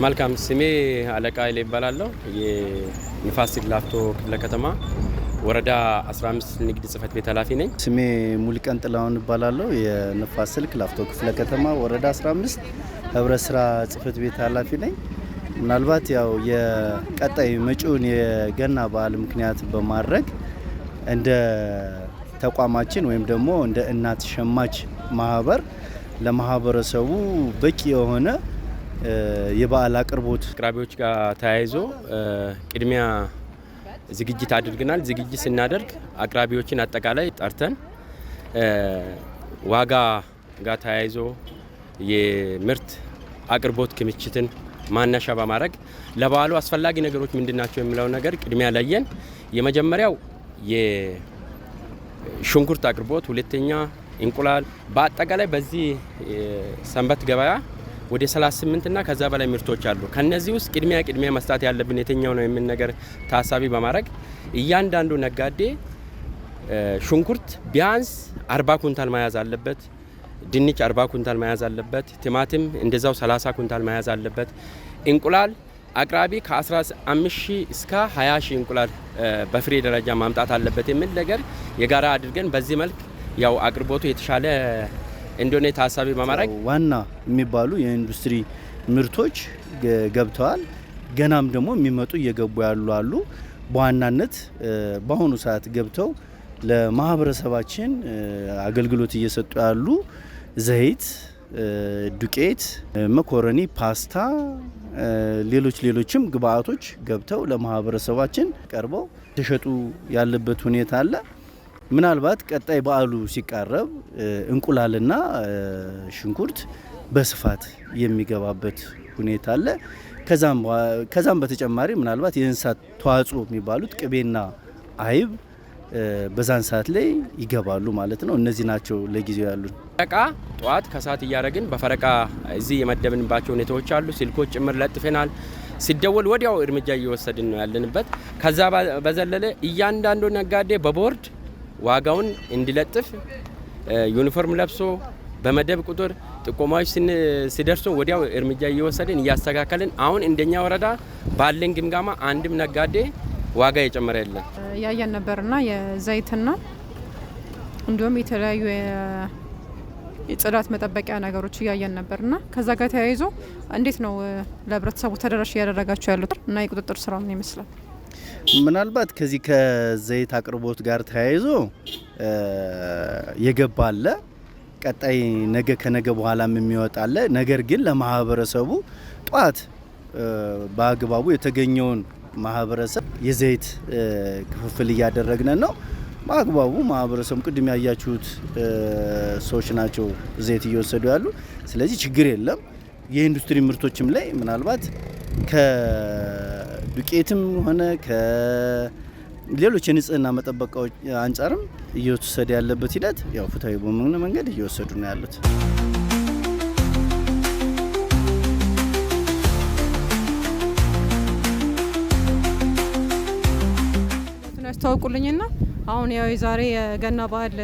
መልካም ስሜ አለቃ ኃይሌ ይባላለሁ። የንፋስ ስልክ ላፍቶ ክፍለ ከተማ ወረዳ 15 ንግድ ጽህፈት ቤት ኃላፊ ነኝ። ስሜ ሙሉቀን ጥላሁን ይባላለሁ። የንፋስ ስልክ ላፍቶ ክፍለ ከተማ ወረዳ 15 ህብረት ስራ ጽህፈት ቤት ኃላፊ ነኝ። ምናልባት ያው የቀጣይ መጪውን የገና በዓል ምክንያት በማድረግ እንደ ተቋማችን ወይም ደግሞ እንደ እናት ሸማች ማህበር ለማህበረሰቡ በቂ የሆነ የበዓል አቅርቦት አቅራቢዎች ጋር ተያይዞ ቅድሚያ ዝግጅት አድርገናል። ዝግጅት ስናደርግ አቅራቢዎችን አጠቃላይ ጠርተን ዋጋ ጋር ተያይዞ የምርት አቅርቦት ክምችትን ማነሻ በማድረግ ለበዓሉ አስፈላጊ ነገሮች ምንድናቸው የሚለው ነገር ቅድሚያ ለየን። የመጀመሪያው የሽንኩርት አቅርቦት፣ ሁለተኛ እንቁላል። በአጠቃላይ በዚህ ሰንበት ገበያ ወደ 38 እና ከዛ በላይ ምርቶች አሉ። ከነዚህ ውስጥ ቅድሚያ መስጠት ያለብን የትኛው ነው የሚል ነገር ታሳቢ በማድረግ እያንዳንዱ ነጋዴ ሽንኩርት ቢያንስ 40 ኩንታል መያዝ አለበት። ድንች 40 ኩንታል መያዝ አለበት። ቲማቲም እንደዛው 30 ኩንታል መያዝ አለበት። እንቁላል አቅራቢ ከ15,000 እስከ 20,000 እንቁላል በፍሬ ደረጃ ማምጣት አለበት የሚል ነገር የጋራ አድርገን በዚህ መልክ ያው አቅርቦቱ የተሻለ እንደሆነ ታሳቢ በማድረግ ዋና የሚባሉ የኢንዱስትሪ ምርቶች ገብተዋል። ገናም ደግሞ የሚመጡ እየገቡ ያሉ አሉ። በዋናነት በአሁኑ ሰዓት ገብተው ለማህበረሰባችን አገልግሎት እየሰጡ ያሉ ዘይት፣ ዱቄት፣ መኮረኒ፣ ፓስታ፣ ሌሎችም ግብአቶች ገብተው ለማህበረሰባችን ቀርበው ተሸጡ ያለበት ሁኔታ አለ። ምናልባት ቀጣይ በዓሉ ሲቃረብ እንቁላልና ሽንኩርት በስፋት የሚገባበት ሁኔታ አለ። ከዛም በተጨማሪ ምናልባት የእንስሳት ተዋጽኦ የሚባሉት ቅቤና አይብ በዛን ሰዓት ላይ ይገባሉ ማለት ነው። እነዚህ ናቸው ለጊዜው ያሉን። ፈረቃ ጠዋት ከሰዓት እያደረግን በፈረቃ እዚህ የመደብንባቸው ሁኔታዎች አሉ። ስልኮች ጭምር ለጥፈናል። ሲደወል ወዲያው እርምጃ እየወሰድን ነው ያለንበት። ከዛ በዘለለ እያንዳንዱ ነጋዴ በቦርድ ዋጋውን እንዲለጥፍ ዩኒፎርም ለብሶ በመደብ ቁጥር ጥቆማዎች ሲደርሱ ወዲያው እርምጃ እየወሰድን እያስተካከልን አሁን እንደኛ ወረዳ ባለን ግምጋማ አንድም ነጋዴ ዋጋ የጨመረ የለም። ያየን ነበርና የዘይትና እንዲሁም የተለያዩ የጽዳት መጠበቂያ ነገሮች እያየን ነበርና ከዛ ጋር ተያይዞ እንዴት ነው ለህብረተሰቡ ተደራሽ እያደረጋቸው ያሉት እና የቁጥጥር ስራ ምን ይመስላል? ምናልባት ከዚህ ከዘይት አቅርቦት ጋር ተያይዞ የገባ አለ። ቀጣይ ነገ ከነገ በኋላም የሚወጣ አለ። ነገር ግን ለማህበረሰቡ ጧት በአግባቡ የተገኘውን ማህበረሰብ የዘይት ክፍፍል እያደረግን ነው። በአግባቡ ማህበረሰቡ ቅድም ያያችሁት ሰዎች ናቸው ዘይት እየወሰዱ ያሉ። ስለዚህ ችግር የለም። የኢንዱስትሪ ምርቶችም ላይ ምናልባት ከዱቄትም ሆነ ከሌሎች የንጽህና መጠበቂያዎች አንጻርም እየወሰደ ያለበት ሂደት ያው ፍትሃዊ በሆነ መንገድ እየወሰዱ ነው ያሉት። ያስተዋውቁልኝና አሁን ያው የዛሬ የገና በዓል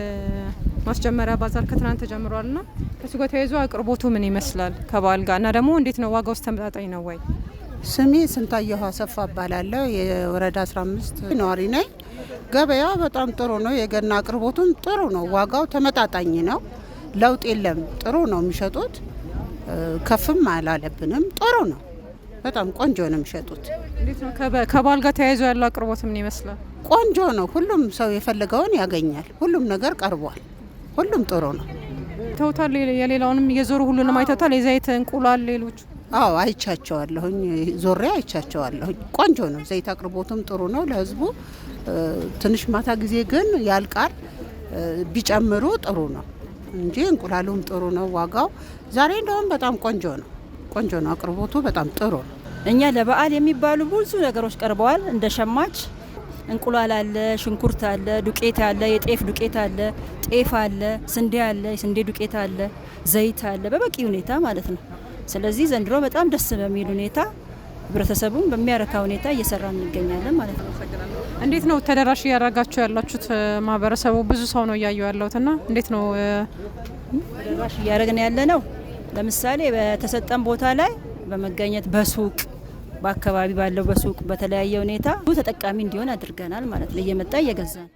ማስጀመሪያ ባዛር ከትናንት ተጀምሯልና ከሱ ጋር ተያይዞ አቅርቦቱ ምን ይመስላል ከበዓል ጋር እና ደግሞ እንዴት ነው ዋጋው ተመጣጣኝ ነው ወይ? ስሜ ስንታየሁ አሰፋ እባላለሁ። የወረዳ 15 ነዋሪ ነኝ። ገበያው በጣም ጥሩ ነው። የገና አቅርቦቱም ጥሩ ነው። ዋጋው ተመጣጣኝ ነው። ለውጥ የለም። ጥሩ ነው የሚሸጡት። ከፍም አላለብንም። ጥሩ ነው። በጣም ቆንጆ ነው የሚሸጡት። እንዴት ነው ከበዓል ጋር ተያይዞ ያለው አቅርቦት ምን ይመስላል? ቆንጆ ነው። ሁሉም ሰው የፈለገውን ያገኛል። ሁሉም ነገር ቀርቧል። ሁሉም ጥሩ ነው። ተውታል። የሌላውንም የዞሩ ሁሉንም አይተውታል። የዘይት እንቁላል፣ ሌሎች አዎ አይቻቸዋለሁኝ። ዞሬ አይቻቸዋለሁኝ። ቆንጆ ነው። ዘይት አቅርቦቱም ጥሩ ነው ለህዝቡ። ትንሽ ማታ ጊዜ ግን ያልቃል። ቢጨምሩ ጥሩ ነው እንጂ እንቁላሉም ጥሩ ነው። ዋጋው ዛሬ እንደውም በጣም ቆንጆ ነው። ቆንጆ ነው። አቅርቦቱ በጣም ጥሩ ነው። እኛ ለበዓል የሚባሉ ብዙ ነገሮች ቀርበዋል። እንደ ሸማች እንቁላል አለ፣ ሽንኩርት አለ፣ ዱቄት አለ፣ የጤፍ ዱቄት አለ፣ ጤፍ አለ፣ ስንዴ አለ፣ የስንዴ ዱቄት አለ፣ ዘይት አለ በበቂ ሁኔታ ማለት ነው። ስለዚህ ዘንድሮ በጣም ደስ በሚል ሁኔታ ህብረተሰቡን በሚያረካ ሁኔታ እየሰራ እንገኛለን ማለት ነው። እንዴት ነው ተደራሽ እያደረጋችሁ ያላችሁት? ማህበረሰቡ ብዙ ሰው ነው እያየው ያለውትና እንዴት ነው ተደራሽ እያደረግን ያለ ነው? ለምሳሌ በተሰጠን ቦታ ላይ በመገኘት በሱቅ በአካባቢ ባለው በሱቅ በተለያየ ሁኔታ ተጠቃሚ እንዲሆን አድርገናል ማለት ነው። እየመጣ እየገዛ ነው።